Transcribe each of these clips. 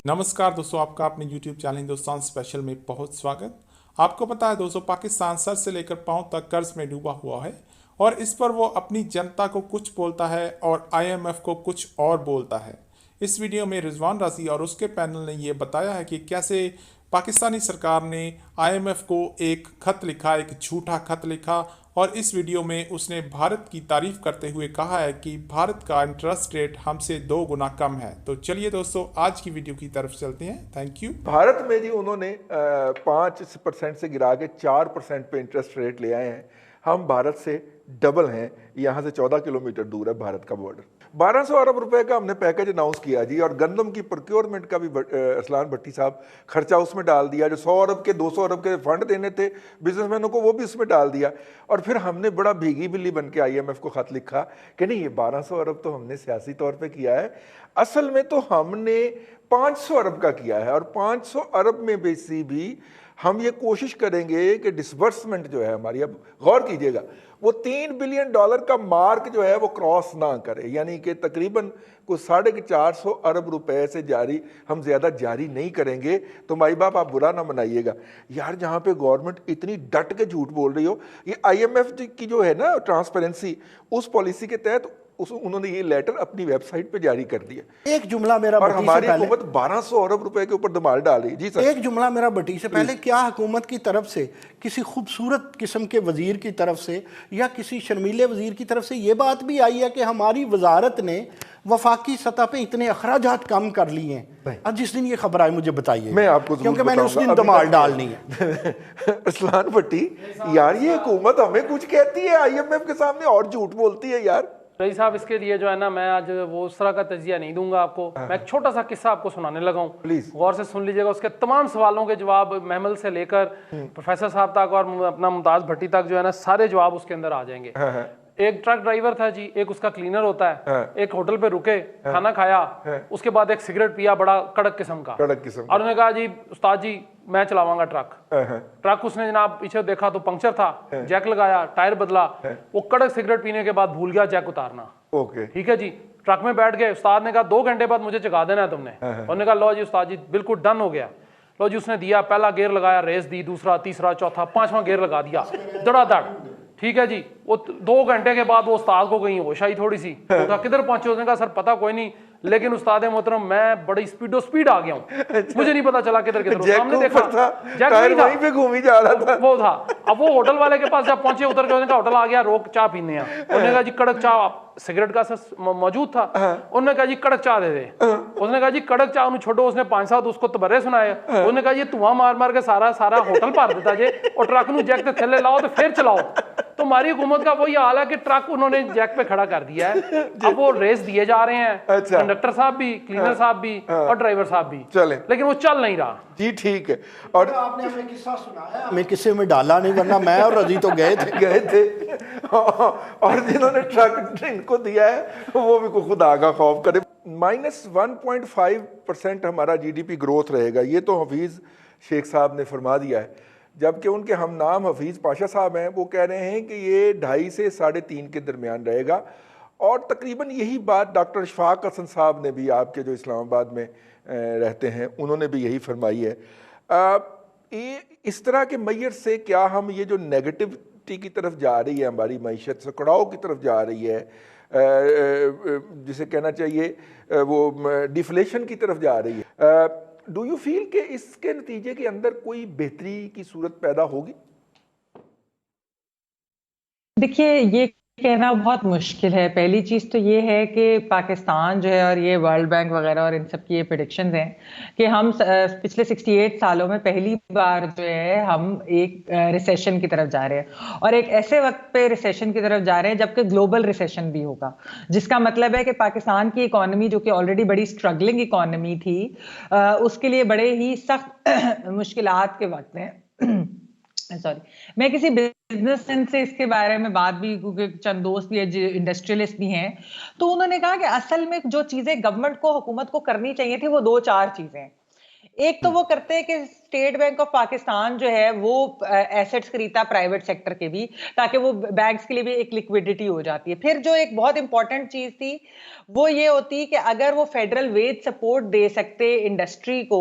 नमस्कार दोस्तों, आपका अपने YouTube चैनल हिंदुस्तान स्पेशल में बहुत स्वागत। आपको पता है दोस्तों, पाकिस्तान सर से लेकर पांव तक कर्ज में डूबा हुआ है और इस पर वो अपनी जनता को कुछ बोलता है और IMF को कुछ और बोलता है। इस वीडियो में रिजवान राजी और उसके पैनल ने ये बताया है कि कैसे पाकिस्तानी सरकार ने IMF को एक खत लिखा, एक झूठा खत लिखा, और इस वीडियो में उसने भारत की तारीफ करते हुए कहा है कि भारत का इंटरेस्ट रेट हमसे 2 गुना कम है। तो चलिए दोस्तों, आज की वीडियो की तरफ चलते हैं। Thank you. भारत में जी उन्होंने 5% से गिरा के 4% पे इंटरेस्ट रेट ले आए हैं। हम भारत से डबल हैं। यहाँ से 14 किलोमीटर दूर है भारत का बॉर्डर। 1200 अरब रुपए का हमने पैकेज अनाउंस किया जी, और गंदम की प्रोक्योरमेंट का भी असलान भट्टी साहब खर्चा उसमें डाल दिया। जो 100 अरब के 200 अरब के फंड देने थे बिजनेसमैनों को, वो भी उसमें डाल दिया। और फिर हमने बड़ा भीगी बिल्ली बन के IMF को खत लिखा कि नहीं, ये 1200 अरब तो हमने सियासी तौर पर किया है, असल में तो हमने 500 अरब का किया है। और 500 अरब में भी हम ये कोशिश करेंगे कि डिसबर्समेंट जो है हमारी, अब गौर कीजिएगा, वो $3 बिलियन का मार्क जो है वो क्रॉस ना करे। यानी कि तकरीबन कुछ 450 अरब रुपए से जारी हम ज़्यादा जारी नहीं करेंगे। तो माई बाप आप बुरा ना मनाइएगा यार, जहाँ पे गवर्नमेंट इतनी डट के झूठ बोल रही हो। ये IMF की जो है ना ट्रांसपेरेंसी, उस पॉलिसी के तहत उन्होंने ये लेटर अपनी वेबसाइट पे जारी कर दिया। एक जुमला मेरा और हमारी हुकूमत 1200 अरब रुपए के ऊपर धमाल डाल रही है। जी सर, एक जुमला मेरा बटी से पहले, क्या हुकूमत की तरफ से किसी खूबसूरत किस्म के वजीर की तरफ से या किसी शर्मीले वजीर की तरफ से ये बात भी आई है कि हमारी वजारत ने वफाकी सतह पे इतने अखराजात कम कर लिए हैं? अब जिस दिन ये खबर आई मुझे बताइए, मैं आपको क्योंकि मैंने उस दिन धमाल डालनी है। असलान भट्टी यार, ये हुकूमत हमें कुछ कहती है, IMF के सामने और झूठ बोलती है यार। रही साहब, इसके लिए जो है ना, मैं आज वो उस तरह का तजिया नहीं दूंगा आपको। मैं एक छोटा सा किस्सा आपको सुनाने लगा हूँ, प्लीज गौर से सुन लीजिएगा। उसके तमाम सवालों के जवाब, महमल से लेकर प्रोफेसर साहब तक और अपना मुमताज भट्टी तक जो है ना, सारे जवाब उसके अंदर आ जाएंगे। एक ट्रक ड्राइवर था जी, एक उसका क्लीनर होता है, एक होटल पे रुके, खाना खाया, उसके बाद एक सिगरेट पिया, बड़ा कड़क किस्म का। और उन्होंने कहा जी उस्ताद जी मैं चलावांगा ट्रक। उसने जनाब पीछे देखा तो पंक्चर था, जैक लगाया, टायर बदला, वो कड़क सिगरेट पीने के बाद भूल गया जैक उतारना। ठीक है जी, ट्रक में बैठ गए। उस्ताद ने कहा 2 घंटे बाद मुझे जगा देना है तुमने। उन्होंने कहा लो जी उस्ताद जी, बिल्कुल डन हो गया। लो जी, उसने दिया, पहला गेयर लगाया, रेस दी, दूसरा, तीसरा, चौथा, 5वां गेयर लगा दिया, धड़ाधड़। ठीक है जी, वो 2 घंटे के बाद वो उस्ताद को कहीं होश आई थोड़ी सी। किधर पहुंचे? उसने कहा सर पता कोई नहीं, लेकिन उस्ताद मोहतरम मैं बड़ी स्पीड आ गया हूँ। मुझे नहीं पता चला किधर सामने देखा वहीं पे घूम ही जा रहा था, वो था। अब वो होटल वाले के पास जब पहुंचे, उतर के उसने कहा होटल आ गया, रोक चाय पीने। उन्होंने कहा जी कड़क चाय, सिगरेट का मौजूद था। उन्होंने कहा जी कड़क चाय दे दे। उसने कहा जी कड़क चाय उन्हें छोड़ो। उसने 5-7 उसको तबर्रे सुनाए। उसने कहा ये धुआं मार मार के सारा होटल भर देता जे, और ट्रक नू जैक ते थल्ले लाओ तो फिर चलाओ। तो हमारी हुकूमत का वही हाल है कि ट्रक उन्होंने जैक पे खड़ा कर दिया है। अब वो रेस दिए जा रहे हैं, कंडक्टर साहब भी, क्लीनर साहब भी, और ड्राइवर साहब भी चले, लेकिन वो चल नहीं रहा जी। ठीक है, और आपने हमें किस्सा सुनाया, हमें किस्से में डाला नहीं, वरना मैं और रजी तो गए थे। और जिन्होंने ट्रक इनको दिया है वो भी खुदा का खौफ करे। -1.5% हमारा GDP ग्रोथ रहेगा, ये तो हफीज शेख साहब ने फरमा दिया है। जबकि उनके हम नाम हफीज़ पाशा साहब हैं, वो कह रहे हैं कि ये 2.5 से 3.5 के दरमियान रहेगा। और तकरीबन यही बात डॉक्टर इशफाक हसन साहब ने भी, आपके जो इस्लामाबाद में रहते हैं, उन्होंने भी यही फरमाई है। इस तरह के मैयर से क्या हम ये जो नेगेटिविटी की तरफ जा रही है, हमारी मईशत सकड़ाव की तरफ जा रही है, जिसे कहना चाहिए वो डिफ्लेशन की तरफ जा रही है, डू यू फील कि इसके नतीजे के अंदर कोई बेहतरी की सूरत पैदा होगी? देखिए, ये कहना बहुत मुश्किल है। पहली चीज़ तो ये है कि पाकिस्तान जो है, और ये वर्ल्ड बैंक वगैरह और इन सब की ये प्रेडिक्शंस हैं कि हम पिछले 68 सालों में पहली बार जो है हम एक रिसेशन की तरफ जा रहे हैं, और एक ऐसे वक्त पे रिसेशन की तरफ जा रहे हैं जबकि ग्लोबल रिसेशन भी होगा। जिसका मतलब है कि पाकिस्तान की इकॉनमी, जो कि ऑलरेडी बड़ी स्ट्रगलिंग इकॉनमी थी, उसके लिए बड़े ही सख्त मुश्किलात के वक्त हैं। सॉरी, मैं किसी बिजनेस सेंस से इसके बारे में बात भी, क्योंकि चंद दोस्त भी इंडस्ट्रियलिस्ट भी हैं, तो उन्होंने कहा कि असल में जो चीजें गवर्नमेंट को, हुकूमत को करनी चाहिए थी, वो 2-4 चीजें हैं। एक तो वो करते हैं कि स्टेट बैंक ऑफ पाकिस्तान जो है वो एसेट्स खरीदता प्राइवेट सेक्टर के भी, ताकि वो बैंक्स के लिए भी एक लिक्विडिटी हो जाती है। फिर जो एक बहुत इंपॉर्टेंट चीज थी वो ये होती कि अगर वो फेडरल वेज सपोर्ट दे सकते इंडस्ट्री को,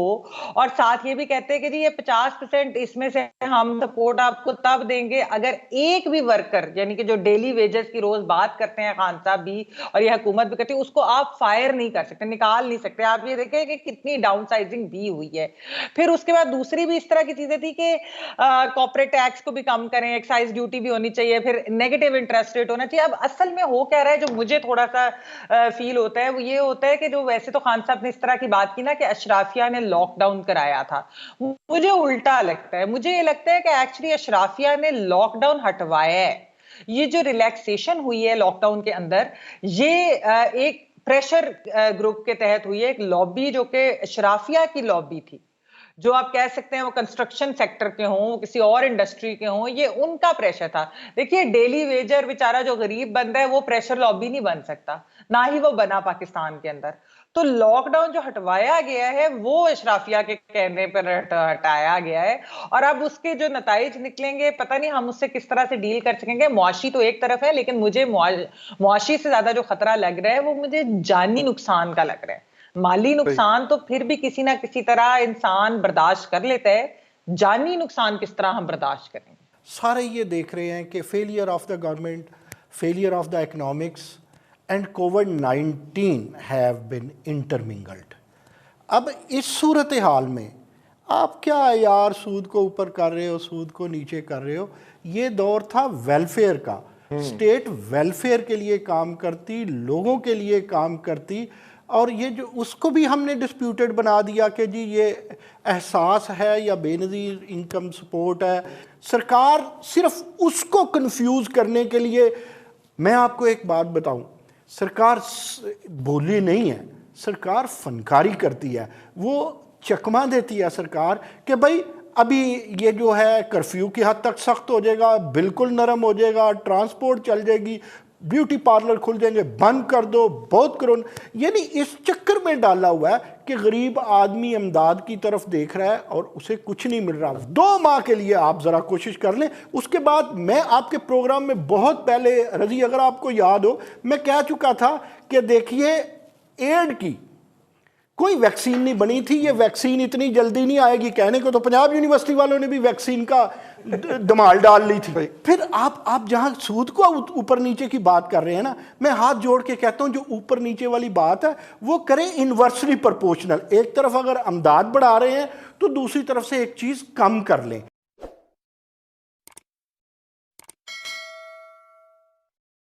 और साथ ये भी कहते हैं कि जी ये 50% इसमें से हम सपोर्ट आपको तब देंगे अगर एक भी वर्कर, यानी कि जो डेली वेजेस की रोज बात करते हैं खान साहब भी और ये हुकूमत भी करती है, उसको आप फायर नहीं कर सकते, निकाल नहीं सकते। आप ये देखें कि कितनी डाउनसाइजिंग भी हुई है। फिर उसके बाद दूसरी भी इस तरह की चीजें थी कि कॉर्पोरेट टैक्स को भी कम करें, एक्साइज ड्यूटी भी होनी चाहिए, फिर नेगेटिव इंटरेस्ट रेट होना चाहिए। अब असल में हो क्या रहा है, जो मुझे थोड़ा सा फील होता है वो ये होता है कि जो वैसे तो खान साहब ने इस तरह की बात की ना कि अशराफिया ने लॉकडाउन कराया था, मुझे उल्टा लगता है। मुझे ये लगता है कि एक्चुअली अशराफिया ने लॉकडाउन हटवाया है। ये जो रिलैक्सेशन हुई है लॉकडाउन के अंदर, ये एक प्रेशर ग्रुप के तहत हुई है, एक लॉबी जो कि अशराफिया की लॉबी थी, जो आप कह सकते हैं वो कंस्ट्रक्शन सेक्टर के हों, किसी और इंडस्ट्री के हों, ये उनका प्रेशर था। देखिए डेली वेजर बेचारा जो गरीब बंदा है वो प्रेशर लॉबी नहीं बन सकता, ना ही वो बना पाकिस्तान के अंदर। तो लॉकडाउन जो हटवाया गया है वो अशराफिया के कहने पर हटाया गया है, और अब उसके जो नताइज निकलेंगे पता नहीं हम उससे किस तरह से डील कर सकेंगे। मुआशी तो एक तरफ है, लेकिन मुझे मुआशी से ज्यादा जो खतरा लग रहा है वो मुझे जानी नुकसान का लग रहा है। माली नुकसान तो फिर भी किसी ना किसी तरह इंसान बर्दाश्त कर लेता है, जानी नुकसान किस तरह हम बर्दाश्त करेंगे। सारे ये देख रहे हैं कि failure of the government, failure of the economics and covid have been intermingled. अब इस सूरत हाल में आप क्या यार सूद को ऊपर कर रहे हो, सूद को नीचे कर रहे हो। ये दौर था वेलफेयर का, स्टेट वेलफेयर के लिए काम करती, लोगों के लिए काम करती, और ये जो उसको भी हमने डिस्प्यूटेड बना दिया कि जी ये एहसास है या बेनज़ीर इनकम सपोर्ट है। सरकार सिर्फ उसको कंफ्यूज करने के लिए, मैं आपको एक बात बताऊं, सरकार बोली नहीं है, सरकार फनकारी करती है। वो चकमा देती है सरकार कि भाई अभी ये जो है कर्फ्यू की हद तक सख्त हो जाएगा, बिल्कुल नरम हो जाएगा, ट्रांसपोर्ट चल जाएगी, ब्यूटी पार्लर खुल जाएंगे, बंद कर दो, बहुत करो। यानी इस चक्कर में डाला हुआ है कि गरीब आदमी इमदाद की तरफ देख रहा है और उसे कुछ नहीं मिल रहा। 2 माह के लिए आप ज़रा कोशिश कर लें। उसके बाद मैं आपके प्रोग्राम में बहुत पहले, रजी अगर आपको याद हो, मैं कह चुका था कि देखिए एड की कोई वैक्सीन नहीं बनी थी, ये वैक्सीन इतनी जल्दी नहीं आएगी। कहने को तो पंजाब यूनिवर्सिटी वालों ने भी वैक्सीन का धमाल डाल ली थी। फिर आप जहां सूद को ऊपर नीचे की बात कर रहे हैं ना, मैं हाथ जोड़ के कहता हूं जो ऊपर नीचे वाली बात है वो करें इन्वर्सली प्रोपोर्शनल। एक तरफ अगर अमदाद बढ़ा रहे हैं तो दूसरी तरफ से एक चीज कम कर लें।